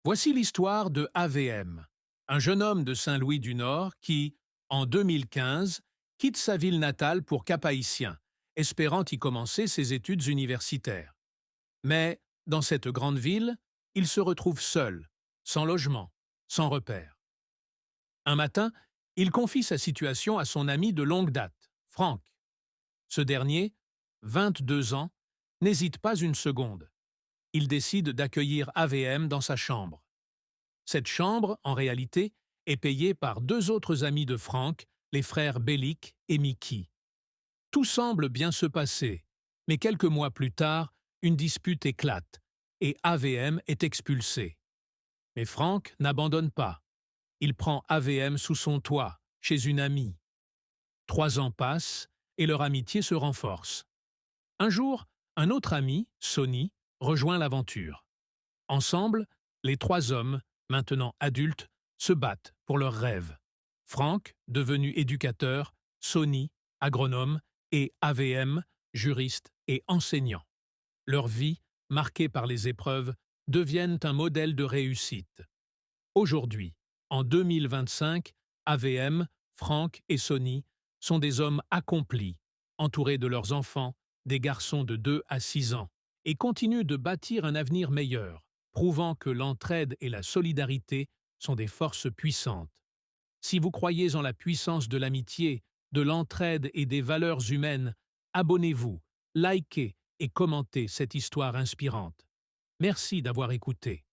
Voici l'histoire de AVM, un jeune homme de Saint-Louis-du-Nord qui, en 2015, quitte sa ville natale pour Cap-Haïtien, espérant y commencer ses études universitaires. Mais, dans cette grande ville, il se retrouve seul, sans logement, sans repère. Un matin, il confie sa situation à son ami de longue date, Franck. Ce dernier, 22 ans, n'hésite pas une seconde. Il décide d'accueillir AVM dans sa chambre. Cette chambre, en réalité, est payée par deux autres amis de Franck, les frères Bellic et Mickey. Tout semble bien se passer, mais quelques mois plus tard, une dispute éclate et AVM est expulsé. Mais Franck n'abandonne pas. Il prend AVM sous son toit, chez une amie. 3 ans passent et leur amitié se renforce. Un jour, un autre ami, Sonny, rejoint l'aventure. Ensemble, les trois hommes, maintenant adultes, se battent pour leurs rêves. Franck, devenu éducateur, Sonny, agronome, et AVM, juriste et enseignant. Leur vie, marquée par les épreuves, deviennent un modèle de réussite. Aujourd'hui, en 2025, AVM, Franck et Sonny sont des hommes accomplis, entourés de leurs enfants, des garçons de 2 à 6 ans, et continuent de bâtir un avenir meilleur, prouvant que l'entraide et la solidarité sont des forces puissantes. Si vous croyez en la puissance de l'amitié, de l'entraide et des valeurs humaines, abonnez-vous, likez et commentez cette histoire inspirante. Merci d'avoir écouté.